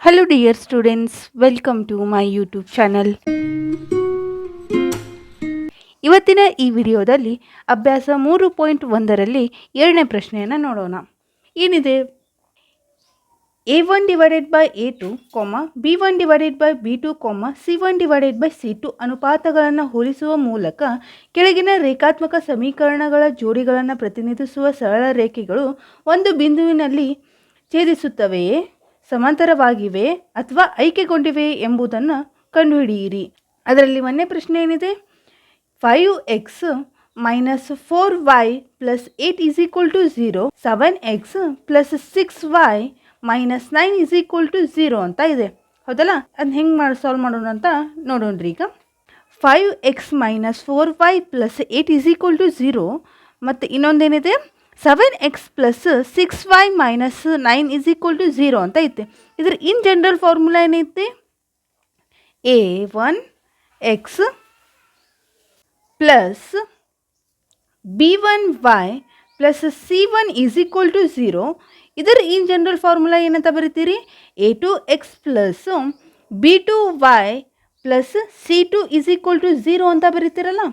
Hello dear students, welcome to my YouTube channel. ಇವತ್ತಿನ ಈ ವಿಡಿಯೋದಲ್ಲಿ ಅಭ್ಯಾಸ 3.1ರಲ್ಲಿ ಎರಡನೇ ಪ್ರಶ್ನೆಯನ್ನು ನೋಡೋಣ. ಏನಿದೆ? a1 divided by a2, b1 divided by b2, c1 divided by c2 ಅನುಪಾತಗಳನ್ನು ಹೋಲಿಸುವ ಮೂಲಕ ಕೆಳಗಿನ ರೇಖಾತ್ಮಕ ಸಮೀಕರಣಗಳ ಜೋಡಿಗಳನ್ನು ಪ್ರತಿನಿಧಿಸುವ ಸರಳ ರೇಖೆಗಳು ಒಂದು ಬಿಂದುವಿನಲ್ಲಿ ಛೇದಿಸುತ್ತವೆಯೇ, ಸಮಾಂತರವಾಗಿವೆ ಅಥವಾ ಐಕ್ಯಗೊಂಡಿವೆ ಎಂಬುದನ್ನು ಕಂಡುಹಿಡಿಯಿರಿ. ಅದರಲ್ಲಿ ಒಂದನೇ ಪ್ರಶ್ನೆ ಏನಿದೆ? 5x minus 4y plus 8 is equal to 0, 7x plus 6y minus 9 is equal to 0 ಅಂತ ಇದೆ. ಹೌದಲ್ಲ? ಅದನ್ನ ಹೆಂಗೆ ಸಾಲ್ವ್ ಮಾಡೋಣ ಅಂತ ನೋಡೋಣ್ರಿ. ಈಗ 5x minus 4y plus 8 is equal to 0 ಮತ್ತು ಇನ್ನೊಂದೇನಿದೆ 7x plus 6y minus 9 is equal to 0 ಅಂತ ಐತೆ. ಇದ್ರ ಇನ್ ಜನರಲ್ ಫಾರ್ಮುಲಾ ಏನೈತೆ? a1x plus b1y plus c1 is equal to 0. ಇದರ ಇನ್ ಜನರಲ್ ಫಾರ್ಮುಲಾ ಏನಂತ ಬರೀತೀರಿ? a2x plus b2y plus c2 is equal to 0 ಅಂತ ಬರೀತೀರಲ್ಲ.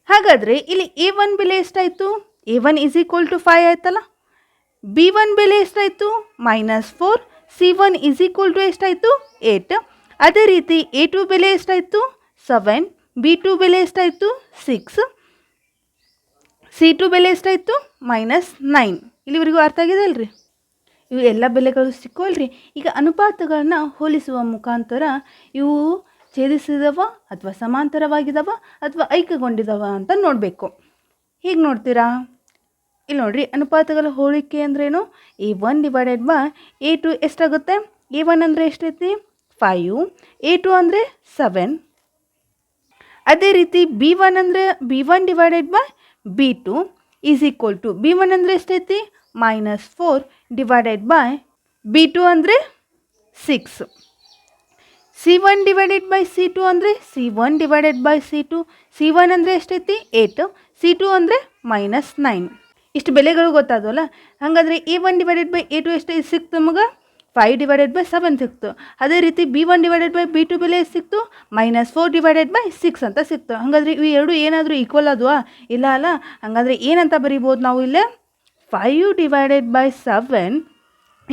ಹಾಗಾದರೆ ಇಲ್ಲಿ a1 ಬೆಲೆ ಎಷ್ಟಾಯಿತು? a1 ಈಸ್ ಈಕ್ವಲ್ ಟು 5 ಆಯ್ತಲ್ಲ. b1 ಬೆಲೆ ಎಷ್ಟಾಯಿತು? -4. c1 ಈಸ್ ಈಕ್ವಲ್ ಟು ಎಷ್ಟಾಯಿತು? 8. ಅದೇ ರೀತಿ a2 ಬೆಲೆ ಎಷ್ಟಾಯಿತು? 7. b2 ಬೆಲೆ ಎಷ್ಟಾಯಿತು? 6. c2 ಬೆಲೆ ಎಷ್ಟಾಯಿತು? -9. ಇಲ್ಲಿವರೆಗೂ ಅರ್ಥ ಆಗಿದೆ ಅಲ್ರಿ? ಇವು ಎಲ್ಲ ಬೆಲೆಗಳು ಸಿಕ್ಕುವಲ್ರಿ. ಈಗ ಅನುಪಾತಗಳನ್ನ ಹೋಲಿಸುವ ಮುಖಾಂತರ ಇವು ಛೇದಿಸಿದವ ಅಥವಾ ಸಮಾಂತರವಾಗಿದವ ಅಥವಾ ಐಕ್ಯಗೊಂಡಿದವ ಅಂತ ನೋಡಬೇಕು. ಹೀಗೆ ನೋಡ್ತೀರಾ? ಇಲ್ಲಿ ನೋಡ್ರಿ, ಅನುಪಾತಗಳ ಹೋಲಿಕೆ ಅಂದ್ರೇನು? a1 ಡಿವೈಡೆಡ್ ಬೈ a2 ಎಷ್ಟಾಗುತ್ತೆ? a1 ಅಂದರೆ ಎಷ್ಟೈತಿ? 5. a2 ಅಂದರೆ 7. ಅದೇ ರೀತಿ b1 ಅಂದರೆ b1 divided by b2 is equal to b1 ಅಂದರೆ ಎಷ್ಟೈತಿ? -4 ಡಿವೈಡೆಡ್ ಬೈ b2 ಅಂದರೆ 6. c1 ಡಿವೈಡೆಡ್ ಬೈ c2 ಅಂದರೆ c1 divided by c2. c1 ಅಂದರೆ ಎಷ್ಟೈತಿ? 8. c2 ಅಂದರೆ -9. ಇಷ್ಟು ಬೆಲೆಗಳು ಗೊತ್ತಾದವಲ್ಲ. ಹಾಗಾದರೆ a1 ಡಿವೈಡೆಡ್ ಬೈ a2 ಎಷ್ಟು ಸಿಕ್ತು ನಮಗೆ? 5 ಡಿವೈಡೆಡ್ ಬೈ 7 ಸಿಕ್ತು. ಅದೇ ರೀತಿ b1 ಡಿವೈಡೆಡ್ ಬೈ b2 ಬೆಲೆ ಎಷ್ಟು ಸಿಕ್ತು? -4 ಡಿವೈಡೆಡ್ ಬೈ 6 ಅಂತ ಸಿಕ್ತು. ಹಾಗಾದರೆ ಇವು ಎರಡು ಏನಾದರೂ ಈಕ್ವಲ್ ಆದ್ವಾ? ಇಲ್ಲ ಅಲ್ಲ. ಹಾಗಾದರೆ ಏನಂತ ಬರೀಬೋದು ನಾವು ಇಲ್ಲೇ? 5 divided by 7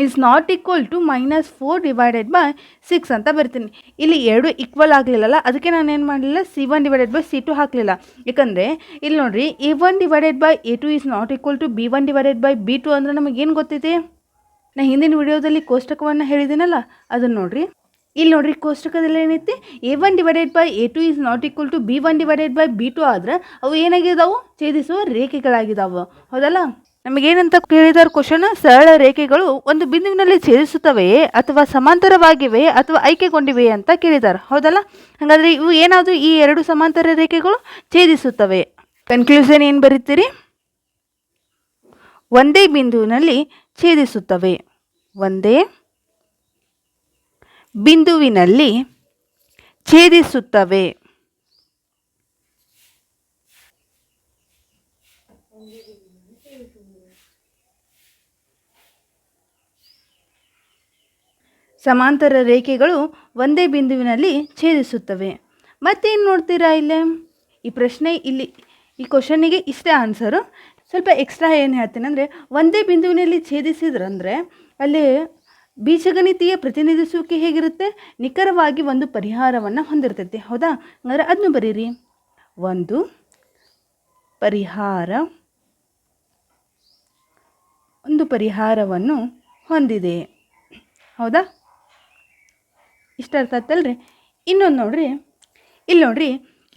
is not equal to -4 divided by 6 ಅಂತ ಬರ್ತೀನಿ. ಇಲ್ಲಿ ಎರಡು ಈಕ್ವಲ್ ಆಗಲಿಲ್ಲಲ್ಲ, ಅದಕ್ಕೆ ನಾನು ಏನು ಮಾಡಲಿಲ್ಲ? c1 ಡಿವೈಡೆಡ್ ಬೈ c2 ಹಾಕಲಿಲ್ಲ. ಯಾಕಂದರೆ ಇಲ್ಲಿ ನೋಡಿರಿ, a1 divided by a2 is not equal to b1 divided by b2 ಅಂದರೆ ನಮಗೇನು ಗೊತ್ತೈತಿ? ನಾನು ಹಿಂದಿನ ವಿಡಿಯೋದಲ್ಲಿ ಕೋಷ್ಟಕವನ್ನು ಹೇಳಿದ್ದೀನಲ್ಲ, ಅದನ್ನು ನೋಡಿರಿ. ಇಲ್ಲಿ ನೋಡಿರಿ, ಕೋಷ್ಟಕದಲ್ಲಿ ಏನೈತಿ? a1 divided by a2 is not equal to b1 divided by b2 ಆದ್ರೆ ಅವು ಏನಾಗಿದ್ದಾವೆ? ಛೇದಿಸುವ ರೇಖೆಗಳಾಗಿದ್ದಾವೆ. ಹೌದಲ್ಲ? ನಮಗೇನಂತ ಕೇಳಿದಾರ ಕ್ವಶನ್? ಸರಳ ರೇಖೆಗಳು ಒಂದು ಬಿಂದುವಿನಲ್ಲಿ ಛೇದಿಸುತ್ತವೆಯೇ ಅಥವಾ ಸಮಾಂತರವಾಗಿವೆ ಅಥವಾ ಐಕ್ಯಗೊಂಡಿವೆ ಅಂತ ಕೇಳಿದ್ದಾರೆ. ಹೌದಲ್ಲ? ಹಾಗಾದರೆ ಇವು ಏನಾದರೂ ಈ ಎರಡು ಸಮಾಂತರ ರೇಖೆಗಳು ಛೇದಿಸುತ್ತವೆ. ಕನ್ಕ್ಲೂಷನ್ ಏನು ಬರೀತೀರಿ? ಒಂದೇ ಬಿಂದುವಿನಲ್ಲಿ ಛೇದಿಸುತ್ತವೆ. ಒಂದೇ ಬಿಂದುವಿನಲ್ಲಿ ಛೇದಿಸುತ್ತವೆ. ಸಮಾಂತರ ರೇಖೆಗಳು ಒಂದೇ ಬಿಂದುವಿನಲ್ಲಿ ಛೇದಿಸುತ್ತವೆ. ಮತ್ತೇನು ನೋಡ್ತೀರಾ ಇಲ್ಲೇ? ಈ ಪ್ರಶ್ನೆ ಇಲ್ಲಿ ಈ ಕ್ವಶನಿಗೆ ಇಷ್ಟೇ ಆನ್ಸರು. ಸ್ವಲ್ಪ ಎಕ್ಸ್ಟ್ರಾ ಏನು ಹೇಳ್ತೀನಿ ಅಂದರೆ, ಒಂದೇ ಬಿಂದುವಿನಲ್ಲಿ ಛೇದಿಸಿದ್ರಂದರೆ ಅಲ್ಲಿ ಬೀಜಗಣಿತೀಯ ಪ್ರತಿನಿಧಿಸುವಿಕೆ ಹೇಗಿರುತ್ತೆ? ನಿಖರವಾಗಿ ಒಂದು ಪರಿಹಾರವನ್ನು ಹೊಂದಿರ್ತೈತಿ. ಹೌದಾ? ಹಂಗಾದ್ರೆ ಅದನ್ನು ಬರೀರಿ. ಒಂದು ಪರಿಹಾರವನ್ನು ಹೊಂದಿದೆ. ಹೌದಾ? ಇಷ್ಟ ಅರ್ಥ ಆಯ್ತಲ್ರಿ? ಇನ್ನೊಂದು ನೋಡ್ರಿ, ಇಲ್ಲಿ ನೋಡ್ರಿ,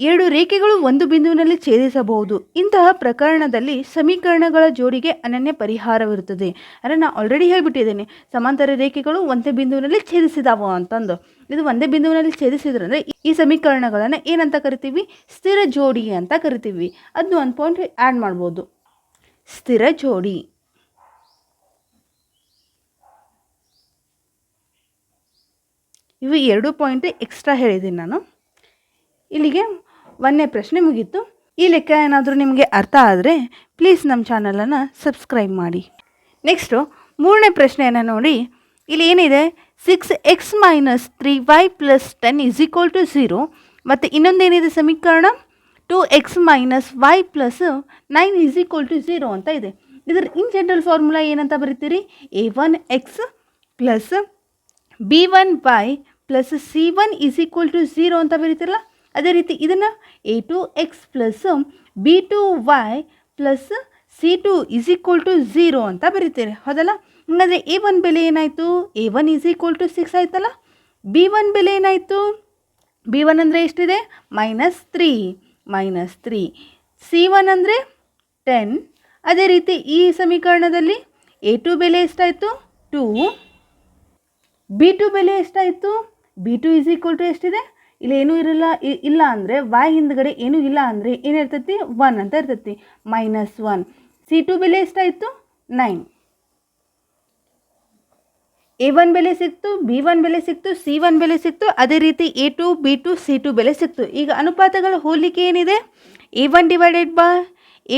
ಎರಡು ರೇಖೆಗಳು ಒಂದು ಬಿಂದುವಿನಲ್ಲಿ ಛೇದಿಸಬಹುದು. ಇಂತಹ ಪ್ರಕರಣದಲ್ಲಿ ಸಮೀಕರಣಗಳ ಜೋಡಿಗೆ ಅನನ್ಯ ಪರಿಹಾರವಿರುತ್ತದೆ. ಅಂದರೆ ನಾನು ಆಲ್ರೆಡಿ ಹೇಳಿಬಿಟ್ಟಿದ್ದೇನೆ, ಸಮಾಂತರ ರೇಖೆಗಳು ಒಂದೇ ಬಿಂದುವಿನಲ್ಲಿ ಛೇದಿಸಿದಾವ ಅಂತಂದು. ಇದು ಒಂದೇ ಬಿಂದುವಿನಲ್ಲಿ ಛೇದಿಸಿದ್ರಂದರೆ ಈ ಸಮೀಕರಣಗಳನ್ನು ಏನಂತ ಕರಿತೀವಿ? ಸ್ಥಿರ ಜೋಡಿ ಅಂತ ಕರಿತೀವಿ. ಅದನ್ನು ಒಂದು ಪಾಯಿಂಟ್ ಆ್ಯಡ್ ಮಾಡ್ಬೋದು. ಸ್ಥಿರ ಜೋಡಿ. ಇವು ಎರಡು ಪಾಯಿಂಟ್ ಎಕ್ಸ್ಟ್ರಾ ಹೇಳಿದ್ದೀನಿ ನಾನು. ಇಲ್ಲಿಗೆ ಒಂದನೇ ಪ್ರಶ್ನೆ ಮುಗೀತು. ಈ ಲೆಕ್ಕ ಏನಾದರೂ ನಿಮಗೆ ಅರ್ಥ ಆದರೆ ಪ್ಲೀಸ್ ನಮ್ಮ ಚಾನಲನ್ನು ಸಬ್ಸ್ಕ್ರೈಬ್ ಮಾಡಿ. ನೆಕ್ಸ್ಟು ಮೂರನೇ ಪ್ರಶ್ನೆಯನ್ನು ನೋಡಿ. ಇಲ್ಲಿ ಏನಿದೆ 6x - 3y + 10 = 0 ಮತ್ತು ಇನ್ನೊಂದೇನಿದೆ ಸಮೀಕರಣ 2x - y + 9 = 0 ಅಂತ ಇದೆ. ಇದರ ಇನ್ ಜನರಲ್ ಫಾರ್ಮುಲಾ ಏನಂತ ಬರೀತೀರಿ? a1x + b1y + c1 = 0 ಅಂತ ಬರೀತಿರಲ್ಲ. ಅದೇ ರೀತಿ ಇದನ್ನು a2x + b2y + c2 = 0 ಅಂತ ಬರೀತೀರಿ, ಹೌದಲ್ಲ? ಹಾಗಾದರೆ a1 ಬೆಲೆ ಏನಾಯಿತು? a1 = 6 ಆಯ್ತಲ್ಲ. b1 ಬೆಲೆ ಏನಾಯಿತು? b1 ಅಂದರೆ ಎಷ್ಟಿದೆ? -3 c1 ಅಂದರೆ 10. ಅದೇ ರೀತಿ ಈ ಸಮೀಕರಣದಲ್ಲಿ a2 ಬೆಲೆ ಎಷ್ಟಾಯಿತು? 2. b2 ಬೆಲೆ ಎಷ್ಟಾಯಿತು? b2 = ಎಷ್ಟಿದೆ? ಇಲ್ಲಿ ಏನೂ ಇಲ್ಲ ಅಂದರೆ y ಹಿಂದ್ಗಡೆ ಏನೂ ಇಲ್ಲ ಅಂದರೆ ಏನಿರ್ತೈತಿ? 1 ಅಂತ ಇರ್ತೈತಿ, -1. c2 ಬೆಲೆ ಎಷ್ಟಾಯಿತು? 9. a1 ಬೆಲೆ ಸಿಕ್ತು, b1 ಬೆಲೆ ಸಿಕ್ತು, c1 ಬೆಲೆ ಸಿಕ್ತು. ಅದೇ ರೀತಿ a2, b2, c2 ಬೆಲೆ ಸಿಕ್ತು. ಈಗ ಅನುಪಾತಗಳ ಹೋಲಿಕೆ ಏನಿದೆ? a1 /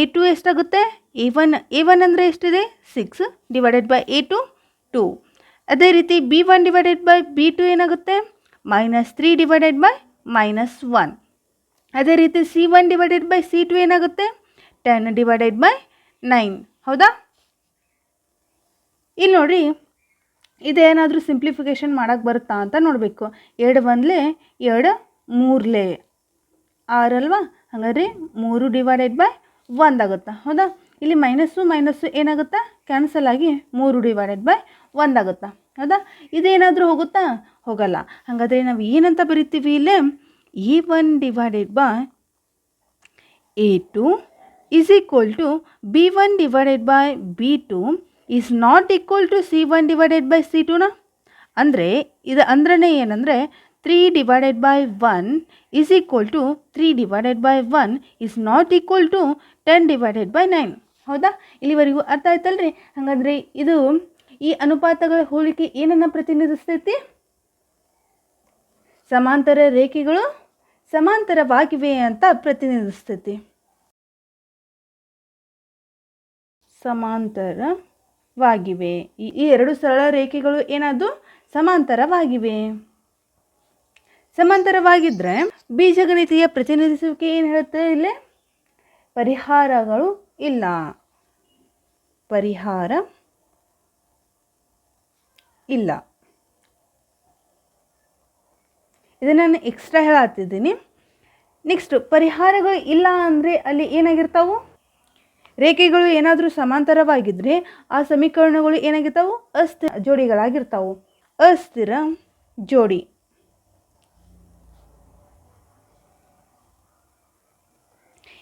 a2 ಎಷ್ಟಾಗುತ್ತೆ? a1 ಅಂದರೆ ಎಷ್ಟಿದೆ? 6 / a2 2. ಅದೇ ರೀತಿ b1 / b2 ಏನಾಗುತ್ತೆ? -3 / -1. ಅದೇ ರೀತಿ c1 / c2 ಏನಾಗುತ್ತೆ? 10 / 9. ಹೌದಾ? ಇಲ್ಲಿ ನೋಡಿರಿ, ಇದೇನಾದರೂ ಸಿಂಪ್ಲಿಫಿಕೇಷನ್ ಮಾಡೋಕ್ಕೆ ಬರುತ್ತಾ ಅಂತ ನೋಡಬೇಕು. 2 1 2 3 6 ಅಲ್ವಾ? ಹಾಗಾದರೆ 3 / 1 ಆಗುತ್ತಾ, ಹೌದಾ? ಇಲ್ಲಿ ಮೈನಸ್ಸು ಏನಾಗುತ್ತಾ? ಕ್ಯಾನ್ಸಲ್ ಆಗಿ 3 / 1 ಆಗುತ್ತಾ, ಹೌದಾ? ಇದೇನಾದರೂ ಹೋಗುತ್ತಾ? ಹೋಗಲ್ಲ. ಹಾಗಾದರೆ ನಾವು ಏನಂತ ಬರಿತೀವಿ ಇಲ್ಲೇ? a1 / a2 = b1 / b2 is not equal to c1 / c2ನ. ಅಂದರೆ ಇದು ಅಂದ್ರೇ ಏನಂದರೆ 3 / 1 = 3 / 1 is not equal to 10 / 9. ಹೌದಾ? ಇಲ್ಲಿವರೆಗೂ ಅರ್ಥ ಆಯ್ತಲ್ರಿ? ಹಾಗಾದರೆ ಇದು ಈ ಅನುಪಾತಗಳ ಹೋಲಿಕೆ ಏನನ್ನು ಪ್ರತಿನಿಧಿಸ್ತೈತಿ? ಸಮಾಂತರ ರೇಖೆಗಳು ಸಮಾಂತರವಾಗಿವೆ ಅಂತ ಪ್ರತಿನಿಧಿಸ್ತೈತಿ. ಸಮಾಂತರವಾಗಿವೆ. ಈ ಎರಡು ಸರಳ ರೇಖೆಗಳು ಏನಾದ್ರು ಸಮಾಂತರವಾಗಿವೆ. ಸಮಾಂತರವಾಗಿದ್ದರೆ ಬೀಜಗಣಿತೀಯ ಪ್ರತಿನಿಧಿಸುವಿಕೆ ಏನು ಹೇಳುತ್ತೆ? ಇಲ್ಲೇ ಪರಿಹಾರಗಳು ಇಲ್ಲ. ಪರಿಹಾರ ಇಲ್ಲ. ಇದನ್ನು ನಾನು ಎಕ್ಸ್ಟ್ರಾ ಹೇಳತ್ತಿದ್ದೀನಿ. ನೆಕ್ಸ್ಟ್, ಪರಿಹಾರಗಳು ಇಲ್ಲ ಅಂದರೆ ಅಲ್ಲಿ ಏನಾಗಿರ್ತಾವು? ರೇಖೆಗಳು ಏನಾದರೂ ಸಮಾಂತರವಾಗಿದ್ದರೆ ಆ ಸಮೀಕರಣಗಳು ಏನಾಗಿರ್ತಾವು? ಅಸ್ಥಿರ ಜೋಡಿಗಳಾಗಿರ್ತಾವು. ಅಸ್ಥಿರ ಜೋಡಿ.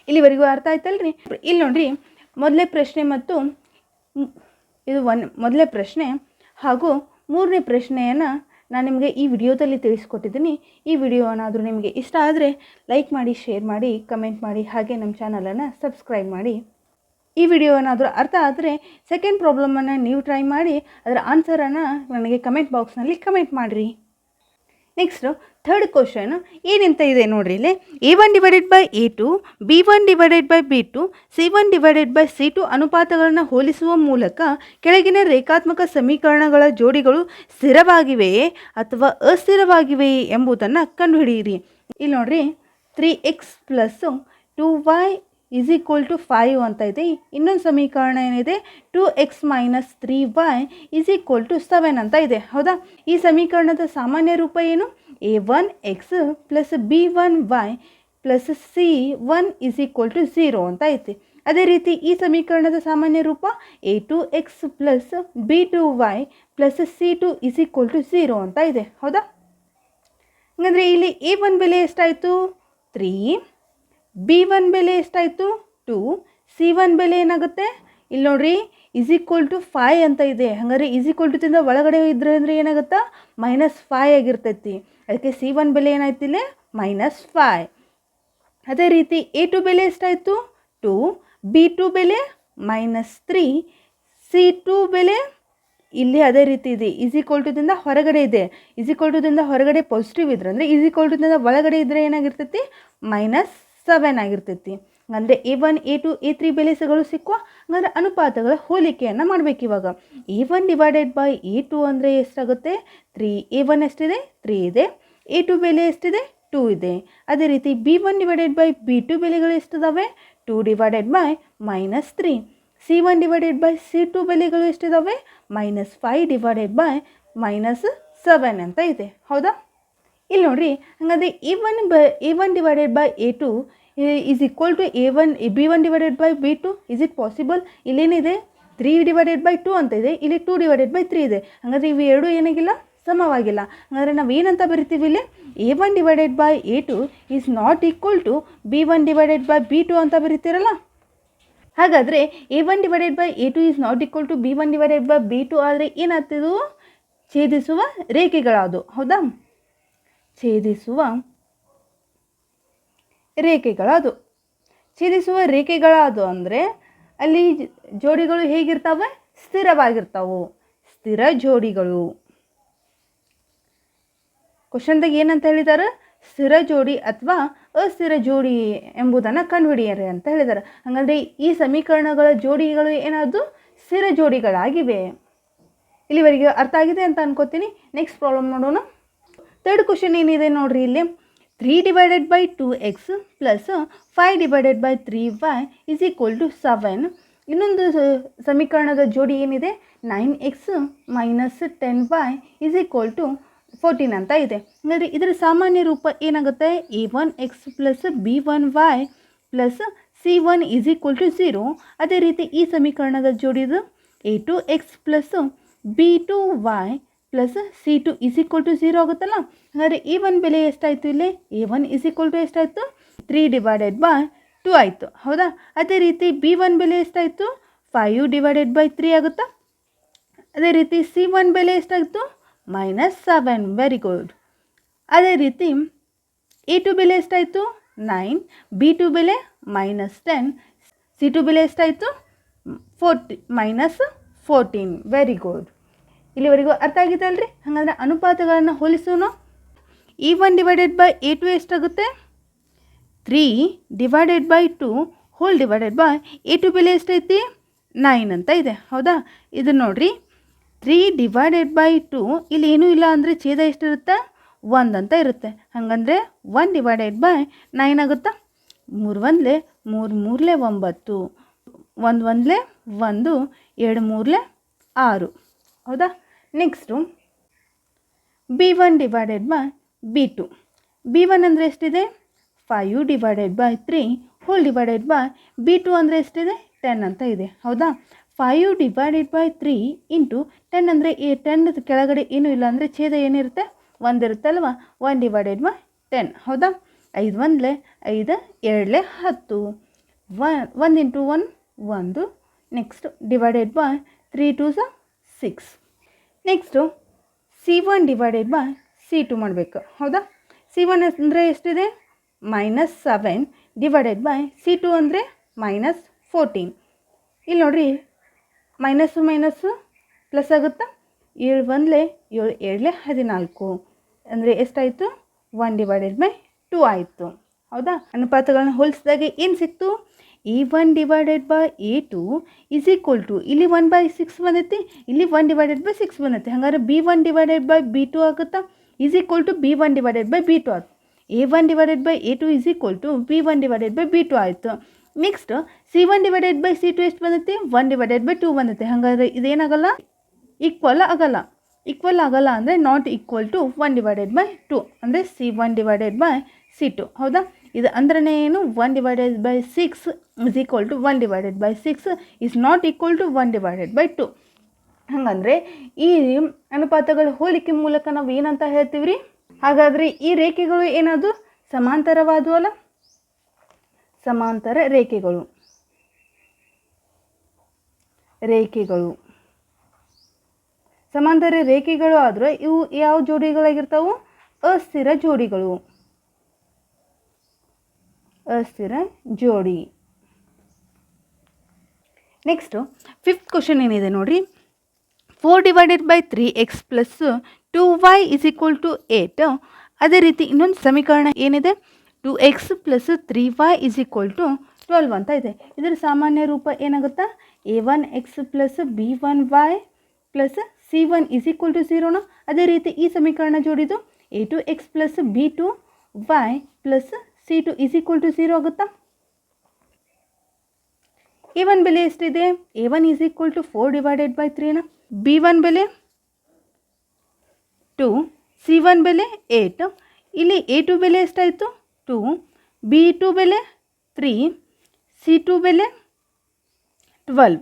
ಇಲ್ಲಿವರೆಗೂ ಅರ್ಥ ಆಯ್ತಲ್ರಿ? ಇಲ್ಲಿ ನೋಡ್ರಿ, ಮೊದಲನೇ ಪ್ರಶ್ನೆ ಮತ್ತು ಇದು ಮೊದಲನೇ ಪ್ರಶ್ನೆ ಹಾಗೂ ಮೂರನೇ ಪ್ರಶ್ನೆಯನ್ನು ನಾನು ನಿಮಗೆ ಈ ವಿಡಿಯೋದಲ್ಲಿ ತಿಳಿಸ್ಕೊಟ್ಟಿದ್ದೀನಿ. ಈ ವಿಡಿಯೋ ಏನಾದರೂ ನಿಮಗೆ ಇಷ್ಟ ಆದರೆ ಲೈಕ್ ಮಾಡಿ, ಶೇರ್ ಮಾಡಿ, ಕಮೆಂಟ್ ಮಾಡಿ, ಹಾಗೆ ನಮ್ಮ ಚಾನಲನ್ನು ಸಬ್ಸ್ಕ್ರೈಬ್ ಮಾಡಿ. ಈ ವಿಡಿಯೋ ಏನಾದರೂ ಅರ್ಥ ಆದರೆ ಸೆಕೆಂಡ್ ಪ್ರಾಬ್ಲಮನ್ನು ನೀವು ಟ್ರೈ ಮಾಡಿ ಅದರ ಆನ್ಸರನ್ನು ನನಗೆ ಕಮೆಂಟ್ ಬಾಕ್ಸ್ನಲ್ಲಿ ಕಮೆಂಟ್ ಮಾಡಿರಿ. ನೆಕ್ಸ್ಟು ಥರ್ಡ್ ಕ್ವಶನ್ ಏನಂತ ಇದೆ ನೋಡ್ರಿ. ಇಲ್ಲಿ a1 / a2, b1 / b2, c1 / c2 ಅನುಪಾತಗಳನ್ನು ಹೋಲಿಸುವ ಮೂಲಕ ಕೆಳಗಿನ ರೇಖಾತ್ಮಕ ಸಮೀಕರಣಗಳ ಜೋಡಿಗಳು ಸ್ಥಿರವಾಗಿವೆಯೇ ಅಥವಾ ಅಸ್ಥಿರವಾಗಿವೆಯೇ ಎಂಬುದನ್ನು ಕಂಡುಹಿಡಿಯಿರಿ. ಇಲ್ಲಿ ನೋಡ್ರಿ, 3x + 2y = 5 ಅಂತ ಇದೆ. ಇನ್ನೊಂದು ಸಮೀಕರಣ ಏನಿದೆ? 2x - 3y = 7 ಅಂತ ಇದೆ. ಹೌದಾ? ಈ ಸಮೀಕರಣದ ಸಾಮಾನ್ಯ ರೂಪ ಏನು? a1x + b1y + c1 = 0 ಅಂತ ಐತಿ. ಅದೇ ರೀತಿ ಈ ಸಮೀಕರಣದ ಸಾಮಾನ್ಯ ರೂಪ a2x + b2y + c2 = 0 ಅಂತ ಇದೆ. ಹೌದಾ? ಹಾಗಾದರೆ ಇಲ್ಲಿ a1 ಬೆಲೆ ಎಷ್ಟಾಯಿತು? 3. b1 ಬೆಲೆ ಎಷ್ಟಾಯಿತು? 2. c1 ಬೆಲೆ ಏನಾಗುತ್ತೆ? ಇಲ್ಲಿ ನೋಡ್ರಿ, =5 ಅಂತ ಇದೆ. ಹಾಗಾದರೆ ದಿಂದ ಒಳಗಡೆ ಇದ್ರೆ ಅಂದರೆ ಏನಾಗುತ್ತಾ? -5 ಆಗಿರ್ತೈತಿ. ಅದಕ್ಕೆ c1 ಬೆಲೆ ಏನಾಯ್ತು ಇಲ್ಲಿ? -5. ಅದೇ ರೀತಿ a2 ಬೆಲೆ ಎಷ್ಟಾಯಿತು? 2. b2 ಬೆಲೆ -3. c2 ಬೆಲೆ ಇಲ್ಲಿ ಅದೇ ರೀತಿ ಇದೆ, ದಿಂದ ಹೊರಗಡೆ ಇದೆ. ದಿಂದ ಹೊರಗಡೆ ಪಾಸಿಟಿವ್ ಇದ್ರೆ ಅಂದರೆ ದಿಂದ ಒಳಗಡೆ ಇದ್ದರೆ ಏನಾಗಿರ್ತೈತಿ? -7 ಆಗಿರ್ತೈತಿ. ಅಂದರೆ A1 A2 A3 ಬೆಲೆಗಳು ಸಿಕ್ಕುವ. ಹಂಗಂದ್ರೆ ಅನುಪಾತಗಳ ಹೋಲಿಕೆಯನ್ನು ಮಾಡಬೇಕು. ಇವಾಗ A1 ಡಿವೈಡೆಡ್ ಬೈ A2 ಅಂದರೆ ಎಷ್ಟಾಗುತ್ತೆ? 3. A1 ಎಷ್ಟಿದೆ? 3 ಇದೆ. A2 ಬೆಲೆ ಎಷ್ಟಿದೆ? 2 ಇದೆ. ಅದೇ ರೀತಿ B1 ಡಿವೈಡೆಡ್ ಬೈ B2 ಬೆಲೆಗಳು ಎಷ್ಟಿದಾವೆ? 2 divided by -3. C1 divided by C2 ಬೆಲೆಗಳು ಎಷ್ಟಿದಾವೆ? -5 ಡಿವೈಡೆಡ್ ಬೈ -7 ಅಂತ ಇದೆ. ಹೌದಾ? ಇಲ್ಲಿ ನೋಡ್ರಿ, ಹಾಗಾದರೆ A1 divided by A2 is equal to B1 divided by B2. Is it possible? ಇಲ್ಲೇನಿದೆ? 3 ಡಿವೈಡೆಡ್ ಬೈ 2 ಅಂತ ಇದೆ, ಇಲ್ಲಿ 2 ಡಿವೈಡೆಡ್ ಬೈ 3 ಇದೆ. ಹಾಗಾದರೆ ಇವು ಎರಡು ಏನಾಗಿಲ್ಲ? ಸಮವಾಗಿಲ್ಲ. ಹಾಗಾದರೆ ನಾವು ಏನಂತ ಬರಿತೀವಿ ಇಲ್ಲಿ? A1 divided by A2 is not equal to B1 divided by B2 ಅಂತ ಬರೀತೀರಲ್ಲ. ಹಾಗಾದರೆ A1 divided by A2 is not equal to B1 divided by B2 ಆದರೆ ಏನಾಗ್ತಿದ್ದು? ಛೇದಿಸುವ ರೇಖೆಗಳಾದವು. ಹೌದಾ? ಛೇದಿಸುವ ರೇಖೆಗಳದು. ಛೇದಿಸುವ ರೇಖೆಗಳದು ಅಂದರೆ ಅಲ್ಲಿ ಜೋಡಿಗಳು ಹೇಗಿರ್ತಾವೆ? ಸ್ಥಿರವಾಗಿರ್ತಾವೆ. ಸ್ಥಿರ ಜೋಡಿಗಳು. ಕ್ವಶನ್ದಾಗ ಏನಂತ ಹೇಳಿದ್ದಾರೆ? ಸ್ಥಿರ ಜೋಡಿ ಅಥವಾ ಅಸ್ಥಿರ ಜೋಡಿ ಎಂಬುದನ್ನು ಕಂಡುಹಿಡಿಯಿರಿ ಅಂತ ಹೇಳಿದ್ದಾರೆ. ಹಾಗಾದರೆ ಈ ಸಮೀಕರಣಗಳ ಜೋಡಿಗಳು ಏನಾದರೂ ಸ್ಥಿರ ಜೋಡಿಗಳಾಗಿವೆ. ಇಲ್ಲಿವರೆಗೆ ಅರ್ಥ ಆಗಿದೆ ಅಂತ ಅನ್ಕೋತೀನಿ. ನೆಕ್ಸ್ಟ್ ಪ್ರಾಬ್ಲಮ್ ನೋಡೋಣ. ಥರ್ಡ್ ಕ್ವಶನ್ ಏನಿದೆ ನೋಡ್ರಿ ಇಲ್ಲಿ. 3 divided by 2x plus 5 divided by 3y is equal to 7. ಇನ್ನೊಂದು ಸಮೀಕರಣದ ಜೋಡಿ ಏನಿದೆ? 9x minus 10y is equal to 14 ಅಂತ ಇದೆ. ಹಾಗಾದರೆ ಇದರ ಸಾಮಾನ್ಯ ರೂಪ ಏನಾಗುತ್ತೆ? A1x plus B1y plus C1 is equal to 0. ಅದೇ ರೀತಿ ಈ ಸಮೀಕರಣದ ಜೋಡಿದು A2x plus B2y plus C2 is equal to 0 ಆಗುತ್ತಲ್ಲ. ಹಾಗಾದರೆ A1 ಬೆಲೆ ಎಷ್ಟಾಯಿತು? ಇಲ್ಲಿ A1 ಈಸ್ ಈಕ್ವಲ್ ಟು ಎಷ್ಟಾಯಿತು? 3 ಡಿವೈಡೆಡ್ ಬೈ 2 ಆಯಿತು. ಹೌದಾ? ಅದೇ ರೀತಿ B1 ಬೆಲೆ ಎಷ್ಟಾಯಿತು? 5 ಡಿವೈಡೆಡ್ ಬೈ 3 ಆಗುತ್ತಾ. ಅದೇ ರೀತಿ C1 ಬೆಲೆ ಎಷ್ಟಾಯಿತು? -7. Very good. ಅದೇ ರೀತಿ A2 ಬೆಲೆ ಎಷ್ಟಾಯಿತು? 9. B2 ಬೆಲೆ -10. C2 ಬೆಲೆ ಎಷ್ಟಾಯಿತು? -14. Very good. ಇಲ್ಲಿವರೆಗೂ ಅರ್ಥ ಆಗಿದೆ ಅಲ್ರಿ? ಹಾಗಾದರೆ ಅನುಪಾತಗಳನ್ನು ಹೋಲಿಸೋಣ. A1 ಡಿವೈಡೆಡ್ ಬೈ A2 ಎಷ್ಟಾಗುತ್ತೆ? 3 divided by 2 whole divided by A2 ಬೆಲೆ ಎಷ್ಟೈತಿ? 9 ಅಂತ ಇದೆ. ಹೌದಾ? ಇದು ನೋಡ್ರಿ, 3 ಡಿವೈಡೆಡ್ ಬೈ 2 ಇಲ್ಲಿ ಏನೂ ಇಲ್ಲ ಅಂದರೆ ಛೇದ ಎಷ್ಟಿರುತ್ತೆ? 1 ಅಂತ ಇರುತ್ತೆ. ಹಾಗಂದರೆ 1 ಡಿವೈಡೆಡ್ ಬೈ 9 ಆಗುತ್ತಾ? 3 1 3 3 9, 1 1 1, 2 3 6. ಹೌದಾ? Next B1 divided by B2. B1 ಅಂದರೆ ಎಷ್ಟಿದೆ? 5 divided by 3 whole divided by B2 ಅಂದರೆ ಎಷ್ಟಿದೆ? 10 ಅಂತ ಇದೆ. ಹೌದಾ? 5 ಡಿವೈಡೆಡ್ ಬೈ 3 ಇಂಟು 10 ಅಂದರೆ 10 ಕೆಳಗಡೆ ಏನೂ ಇಲ್ಲ ಅಂದರೆ ಛೇದ ಏನಿರುತ್ತೆ? 1 ಇರುತ್ತೆ ಅಲ್ವಾ? 1 ಡಿವೈಡೆಡ್ ಬೈ 10. ಹೌದಾ? 5 1 5, 2 10. 1 into 1 1. Next divided by 3 2 6. Next C1 divided by C2 ಮಾಡಬೇಕು. ಹೌದಾ? C1 ಅಂದರೆ ಎಷ್ಟಿದೆ? -7 ಡಿವೈಡೆಡ್ ಬೈ C2 ಅಂದರೆ -14. ಇಲ್ಲಿ ನೋಡಿರಿ, ಮೈನಸ್ಸು ಮೈನಸ್ಸು ಪ್ಲಸ್ ಆಗುತ್ತಾ? 7 1 7 7 14 ಅಂದರೆ ಎಷ್ಟಾಯಿತು? 1 ಡಿವೈಡೆಡ್ ಬೈ 2 ಆಯಿತು. ಹೌದಾ? ಅನುಪಾತಗಳನ್ನ ಹೋಲಿಸಿದಾಗ ಏನು ಸಿಕ್ತು? A1 divided by A2 is equal to, ಇಲ್ಲಿ 1/6 ಬಂದೈತಿ, ಇಲ್ಲಿ 1 ಡಿವೈಡೆಡ್ ಬೈ 6 ಬಂದೈತಿ. ಹಾಗಾದ್ರೆ B1 ಡಿವೈಡೆಡ್ ಬೈ B2 ಆಗುತ್ತಾ? Is equal to B1 divided by B2 ಆಯ್ತು. A1 divided by A2 is equal to B1 divided by B2 ಆಯಿತು. Next C1 divided by C2 ಎಷ್ಟು ಬಂದೈತಿ? 1 ಡಿವೈಡೆಡ್ ಬೈ 2 ಬಂದೈತಿ. ಹಾಗಾದರೆ ಇದೇನಾಗಲ್ಲ? Equal ಆಗಲ್ಲ. ಈಕ್ವಲ್ ಆಗಲ್ಲ ಅಂದರೆ not equal to 1 divided by 2 ಅಂದರೆ C1 ಡಿವೈಡೆಡ್ ಬೈ C2. ಹೌದಾ? ಇದು ಅಂದ್ರೆ ಏನು? 1 divided by 6 is equal to 1 divided by 6 is not equal to 1 divided by 2. ಹಾಗಂದರೆ ಈ ಅನುಪಾತಗಳ ಹೋಲಿಕೆ ಮೂಲಕ ನಾವು ಏನಂತ ಹೇಳ್ತೀವಿ ರೀ? ಹಾಗಾದರೆ ಈ ರೇಖೆಗಳು ಏನಾದರೂ ಸಮಾಂತರವಾದವು ಅಲ್ಲ? ಸಮಾಂತರ ರೇಖೆಗಳು. ಸಮಾಂತರ ರೇಖೆಗಳು ಆದರೆ ಇವು ಯಾವ ಜೋಡಿಗಳಾಗಿರ್ತಾವೆ? ಅಸ್ಥಿರ ಜೋಡಿಗಳು. ಅಸ್ಥಿರ ಜೋಡಿ. ನೆಕ್ಸ್ಟು 5th ಕ್ವಶನ್ ಏನಿದೆ ನೋಡಿರಿ. 4 divided by 3x plus 2y is equal to 8. ಅದೇ ರೀತಿ ಇನ್ನೊಂದು ಸಮೀಕರಣ ಏನಿದೆ? 2x plus 3y is equal to 12 ಅಂತ ಇದೆ. ಇದರ ಸಾಮಾನ್ಯ ರೂಪ ಏನಾಗುತ್ತಾ a1x plus b1y plus c1 is equal to 0ನ. ಅದೇ ರೀತಿ ಈ ಸಮೀಕರಣ ಜೋಡಿದು a2x plus b2y plus c2 is equal to 0 ಆಗುತ್ತಾ. a1 ಬೆಲೆ ಎಷ್ಟಿದೆ a1 is equal to 4 divided by 3ನ. b1 ಬೆಲೆ 2, c1 ಬೆಲೆ 8. ಇಲ್ಲಿ a2 ಬೆಲೆ ಎಷ್ಟಾಯಿತು 2, b2 ಬೆಲೆ 3, c2 ಬೆಲೆ 12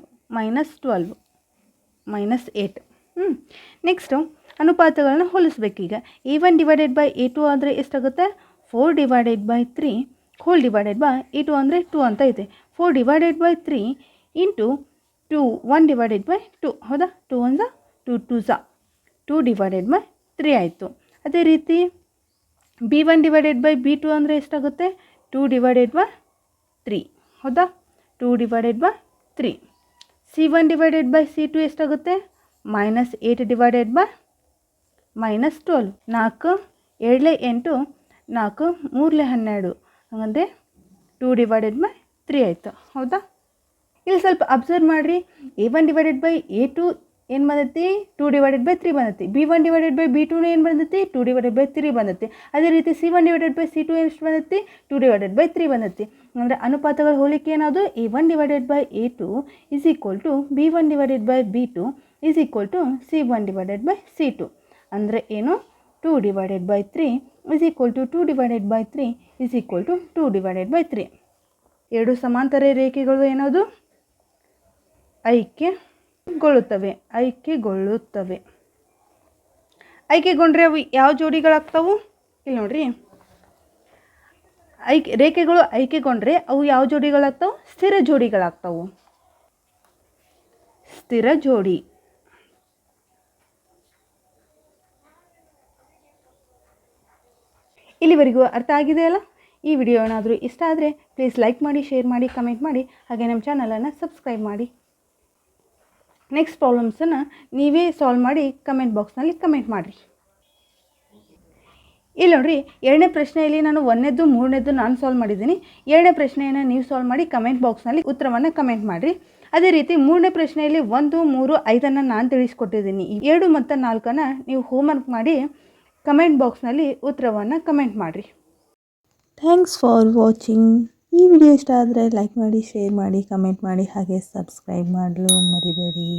ಮೈನಸ್ 8. ನೆಕ್ಸ್ಟು ಅನುಪಾತಗಳನ್ನ ಹೋಲಿಸ್ಬೇಕೀಗ. a1 ಡಿವೈಡೆಡ್ ಬೈ a2 ಆದರೆ ಎಷ್ಟಾಗುತ್ತೆ 4 divided by 3 whole divided by a2 ಅಂದರೆ 2 ಅಂತ ಇದೆ. 4 divided by 3 into 2 1 divided by 2 ಹೌದಾ. 2 1 2 2 2 ಡಿವೈಡೆಡ್ ಬೈ 3 ಆಯಿತು. ಅದೇ ರೀತಿ b1 ಡಿವೈಡೆಡ್ ಬೈ b2 ಅಂದರೆ ಎಷ್ಟಾಗುತ್ತೆ 2 ಡಿವೈಡೆಡ್ ಬೈ 3 ಹೌದಾ. 2 divided by 3. c1 divided by c2 ಎಷ್ಟಾಗುತ್ತೆ minus 8 divided by minus 12. 4 7 8 4 3 12 ಹಾಗಂದರೆ 2 divided by 3 ಆಯಿತು ಹೌದಾ. ಇಲ್ಲಿ ಸ್ವಲ್ಪ ಅಬ್ಸರ್ವ್ ಮಾಡಿರಿ. a1 ಡಿವೈಡೆಡ್ ಬೈ a2 ಏನು ಬಂದೈತಿ 2 ಡಿವೈಡೆಡ್ ಬೈ 3 ಬಂದೈತಿ. b1 ಡಿವೈಡೆಡ್ ಬೈ b2 ಏನು ಬಂದೈತಿ 2 ಡಿವೈಡೆಡ್ ಬೈ 3 ಬಂದೈತಿ. ಅದೇ ರೀತಿ c1 ಡಿವೈಡೆಡ್ ಬೈ c2 ಎಷ್ಟು ಬಂದೈತಿ 2 ಡಿವೈಡೆಡ್ ಬೈ 3 ಬಂದೈತಿ. ಅಂದರೆ ಅನುಪಾತಗಳ ಹೋಲಿಕೆ ಏನಾವುದು a1 divided by a2 is equal to b1 divided by b2 is equal to c1 divided by c2. ಅಂದರೆ ಏನು 2 divided by 3 is equal to 2 divided by 3 is equal to 2 divided by 3. ಎರಡು ಸಮಾಂತರ ರೇಖೆಗಳು ಏನದು ಐಕ್ಯಗೊಂಡ್ರೆ ಅವು ಯಾವ ಜೋಡಿಗಳಾಗ್ತಾವು ಇಲ್ಲಿ ನೋಡ್ರಿ. ರೇಖೆಗಳು ಐಕ್ಯಗೊಂಡ್ರೆ ಅವು ಯಾವ ಜೋಡಿಗಳಾಗ್ತಾವು ಸ್ಥಿರ ಜೋಡಿಗಳಾಗ್ತಾವು. ಸ್ಥಿರ ಜೋಡಿ. ಇಲ್ಲಿವರೆಗೂ ಅರ್ಥ ಆಗಿದೆಯಲ್ಲ. ಈ ವಿಡಿಯೋ ಏನಾದರೂ ಇಷ್ಟ ಆದರೆ ಪ್ಲೀಸ್ ಲೈಕ್ ಮಾಡಿ, ಶೇರ್ ಮಾಡಿ, ಕಮೆಂಟ್ ಮಾಡಿ, ಹಾಗೆ ನಮ್ಮ ಚಾನಲನ್ನು ಸಬ್ಸ್ಕ್ರೈಬ್ ಮಾಡಿ. ನೆಕ್ಸ್ಟ್ ಪ್ರಾಬ್ಲಮ್ಸನ್ನು ನೀವೇ ಸಾಲ್ವ್ ಮಾಡಿ ಕಮೆಂಟ್ ಬಾಕ್ಸ್ನಲ್ಲಿ ಕಮೆಂಟ್ ಮಾಡಿರಿ. ಇಲ್ಲಿ ನೋಡಿರಿ, ಎರಡನೇ ಪ್ರಶ್ನೆಯಲ್ಲಿ ನಾನು 1ನೇದು 3ನೇದು ನಾನು ಸಾಲ್ವ್ ಮಾಡಿದ್ದೀನಿ. ಎರಡನೇ ಪ್ರಶ್ನೆಯನ್ನು ನೀವು ಸಾಲ್ವ್ ಮಾಡಿ ಕಮೆಂಟ್ ಬಾಕ್ಸ್ನಲ್ಲಿ ಉತ್ತರವನ್ನು ಕಮೆಂಟ್ ಮಾಡಿರಿ. ಅದೇ ರೀತಿ 3ನೇ ಪ್ರಶ್ನೆಯಲ್ಲಿ 1, 3, 5 ನಾನು ತಿಳಿಸ್ಕೊಟ್ಟಿದ್ದೀನಿ. 2 ಮತ್ತು 4 ನೀವು ಹೋಮ್ವರ್ಕ್ ಮಾಡಿ ಕಮೆಂಟ್ ಬಾಕ್ಸ್ನಲ್ಲಿ ಉತ್ತರವನ್ನು ಕಮೆಂಟ್ ಮಾಡಿರಿ. Thanks for watching. ಈ ವಿಡಿಯೋ ಇಷ್ಟ ಆದರೆ ಲೈಕ್ ಮಾಡಿ, ಶೇರ್ ಮಾಡಿ, ಕಮೆಂಟ್ ಮಾಡಿ, ಹಾಗೆ ಸಬ್ಸ್ಕ್ರೈಬ್ ಮಾಡಲು ಮರಿಬೇಡಿ.